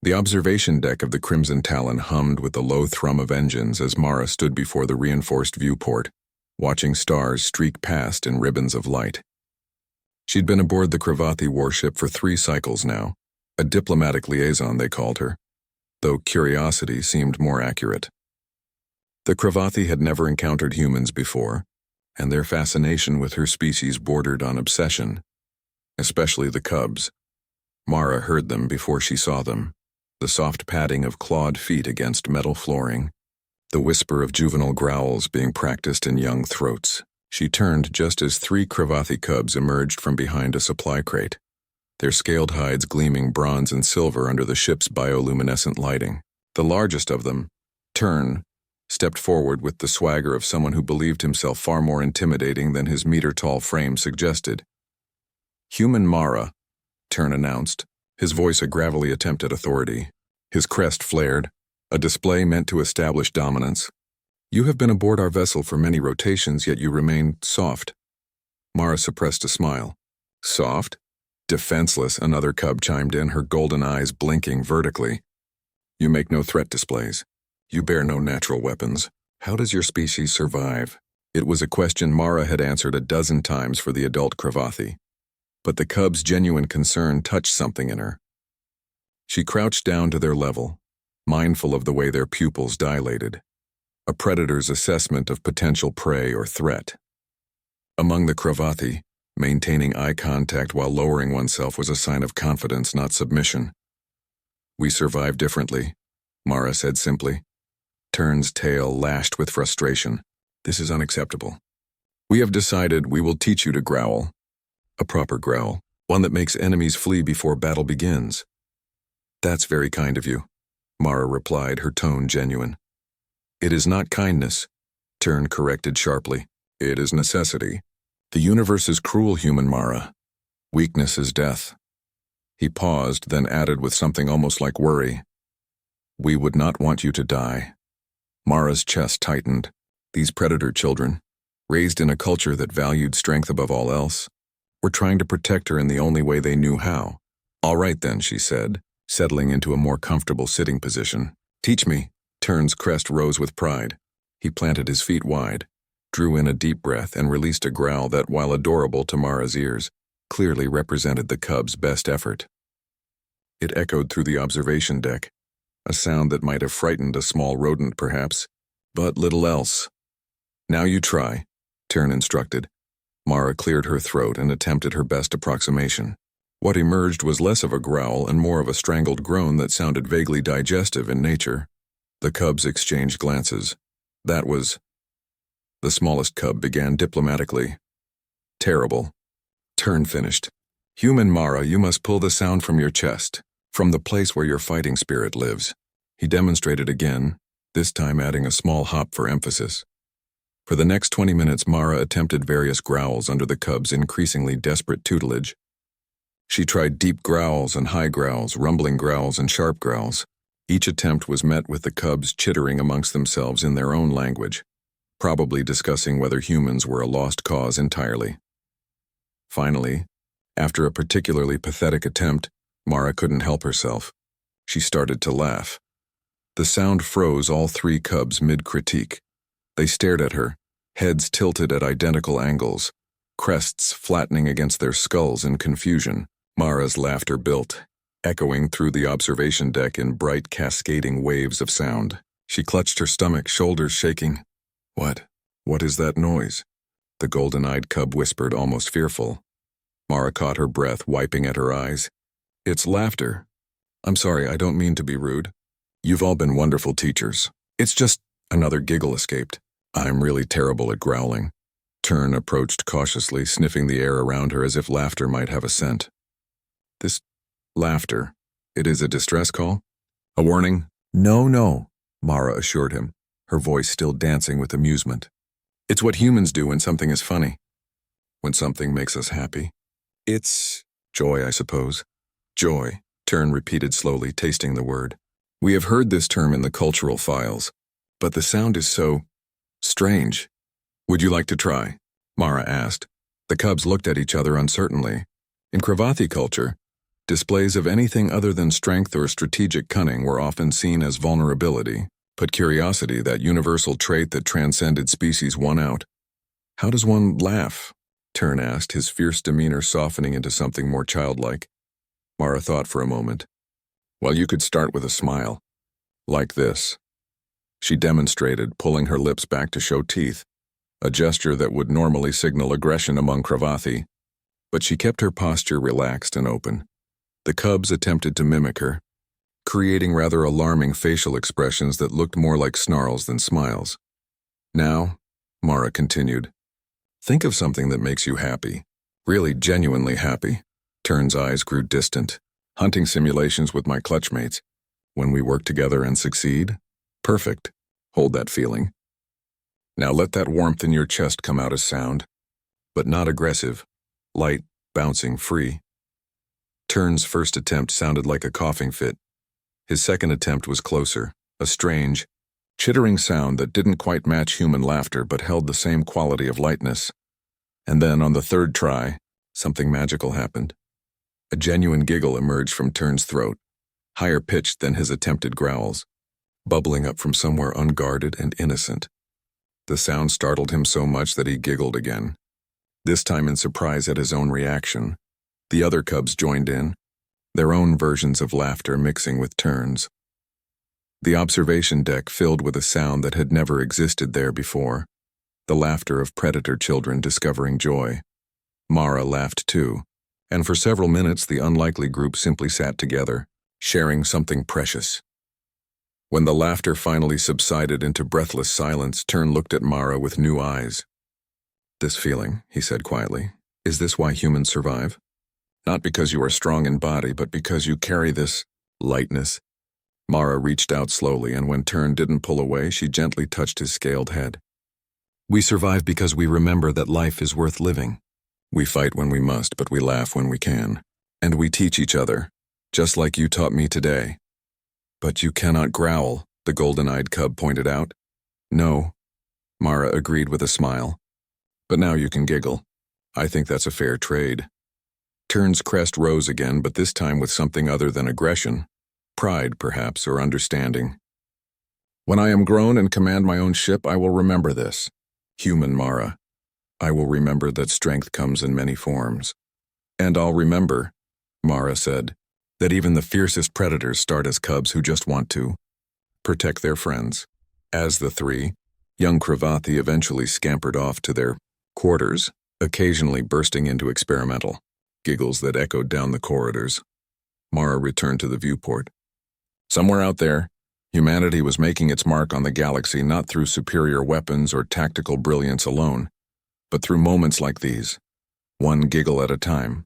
The observation deck of the Crimson Talon hummed with the low thrum of engines as Mara stood before the reinforced viewport, watching stars streak past in ribbons of light. She'd been aboard the Kravathi warship for 3 cycles now, a diplomatic liaison they called her, though curiosity seemed more accurate. The Kravathi had never encountered humans before, and their fascination with her species bordered on obsession, especially the cubs. Mara heard them before she saw them, the soft padding of clawed feet against metal flooring, the whisper of juvenile growls being practiced in young throats. She turned just as 3 Kravathi cubs emerged from behind a supply crate, their scaled hides gleaming bronze and silver under the ship's bioluminescent lighting. The largest of them, Tern, stepped forward with the swagger of someone who believed himself far more intimidating than his meter-tall frame suggested. "Human Mara," Tern announced, his voice a gravelly attempt at authority. His crest flared, a display meant to establish dominance. "You have been aboard our vessel for many rotations, yet you remain soft." Mara suppressed a smile. "Soft?" "Defenseless," another cub chimed in, her golden eyes blinking vertically. "You make no threat displays. You bear no natural weapons. How does your species survive?" It was a question Mara had answered a dozen times for the adult Kravathi, but the cub's genuine concern touched something in her. She crouched down to their level, mindful of the way their pupils dilated, a predator's assessment of potential prey or threat. Among the Kravathi, maintaining eye contact while lowering oneself was a sign of confidence, not submission. "We survive differently," Mara said simply. Tern's tail lashed with frustration. "This is unacceptable. We have decided we will teach you to growl. A proper growl, one that makes enemies flee before battle begins." "That's very kind of you," Mara replied, her tone genuine. "It is not kindness," Tern corrected sharply. "It is necessity. The universe is cruel, human Mara. Weakness is death." He paused, then added with something almost like worry, "We would not want you to die." Mara's chest tightened. These predator children, raised in a culture that valued strength above all else, were trying to protect her in the only way they knew how. "All right then," she said, settling into a more comfortable sitting position. "Teach me." Tern's crest rose with pride. He planted his feet wide, drew in a deep breath, and released a growl that, while adorable to Mara's ears, clearly represented the cub's best effort. It echoed through the observation deck, a sound that might have frightened a small rodent perhaps, but little else. "Now you try," Tern instructed. Mara cleared her throat and attempted her best approximation. What emerged was less of a growl and more of a strangled groan that sounded vaguely digestive in nature. The cubs exchanged glances. That was... The smallest cub began diplomatically. "Terrible." Tern finished. "Human Mara, you must pull the sound from your chest, from the place where your fighting spirit lives." He demonstrated again, this time adding a small hop for emphasis. For the next 20 minutes, Mara attempted various growls under the cub's increasingly desperate tutelage. She tried deep growls and high growls, rumbling growls and sharp growls. Each attempt was met with the cubs chittering amongst themselves in their own language, probably discussing whether humans were a lost cause entirely. Finally, after a particularly pathetic attempt, Mara couldn't help herself. She started to laugh. The sound froze all 3 cubs mid-critique. They stared at her, heads tilted at identical angles, crests flattening against their skulls in confusion. Mara's laughter built, echoing through the observation deck in bright, cascading waves of sound. She clutched her stomach, shoulders shaking. What is that noise?" the golden-eyed cub whispered, almost fearful. Mara caught her breath, wiping at her eyes. "It's laughter. I'm sorry, I don't mean to be rude. You've all been wonderful teachers. It's just..." Another giggle escaped. "I'm really terrible at growling." Tern approached cautiously, sniffing the air around her as if laughter might have a scent. "This laughter, it is a distress call? A warning?" No, Mara assured him, her voice still dancing with amusement. "It's what humans do when something is funny. When something makes us happy. It's joy, I suppose." "Joy," Tern repeated slowly, tasting the word. "We have heard this term in the cultural files, but the sound is so strange." "Would you like to try?" Mara asked. The cubs looked at each other uncertainly. In Kravathi culture, Displays of anything other than strength or strategic cunning were often seen as vulnerability, but curiosity, that universal trait that transcended species, won out. "How does one laugh?" Tern asked, his fierce demeanor softening into something more childlike. Mara thought for a moment. "Well, you could start with a smile. Like this." She demonstrated, pulling her lips back to show teeth, a gesture that would normally signal aggression among Kravathi, but she kept her posture relaxed and open. The cubs attempted to mimic her, creating rather alarming facial expressions that looked more like snarls than smiles. "Now," Mara continued, "think of something that makes you happy. Really genuinely happy." Tern's eyes grew distant. "Hunting simulations with my clutchmates. When we work together and succeed? Perfect. Hold that feeling. Now let that warmth in your chest come out as sound, but not aggressive, light, bouncing, free." Tern's first attempt sounded like a coughing fit. His second attempt was closer, a strange, chittering sound that didn't quite match human laughter but held the same quality of lightness. And then, on the third try, something magical happened. A genuine giggle emerged from Tern's throat, higher pitched than his attempted growls, bubbling up from somewhere unguarded and innocent. The sound startled him so much that he giggled again, this time in surprise at his own reaction. The other cubs joined in, their own versions of laughter mixing with Tern's. The observation deck filled with a sound that had never existed there before, the laughter of predator children discovering joy. Mara laughed too, and for several minutes the unlikely group simply sat together, sharing something precious. When the laughter finally subsided into breathless silence, Tern looked at Mara with new eyes. "This feeling," he said quietly, "is this why humans survive? Not because you are strong in body, but because you carry this lightness." Mara reached out slowly, and when Tern didn't pull away, she gently touched his scaled head. "We survive because we remember that life is worth living. We fight when we must, but we laugh when we can. And we teach each other, just like you taught me today." "But you cannot growl," the golden-eyed cub pointed out. "No," Mara agreed with a smile. "But now you can giggle. I think that's a fair trade." Tern's crest rose again, but this time with something other than aggression. Pride, perhaps, or understanding. "When I am grown and command my own ship, I will remember this. Human Mara. I will remember that strength comes in many forms. And I'll remember," Mara said, "that even the fiercest predators start as cubs who just want to protect their friends." As the three, young Kravathi eventually scampered off to their quarters, occasionally bursting into experimental giggles that echoed down the corridors, Mara returned to the viewport. Somewhere out there, humanity was making its mark on the galaxy not through superior weapons or tactical brilliance alone, but through moments like these, one giggle at a time.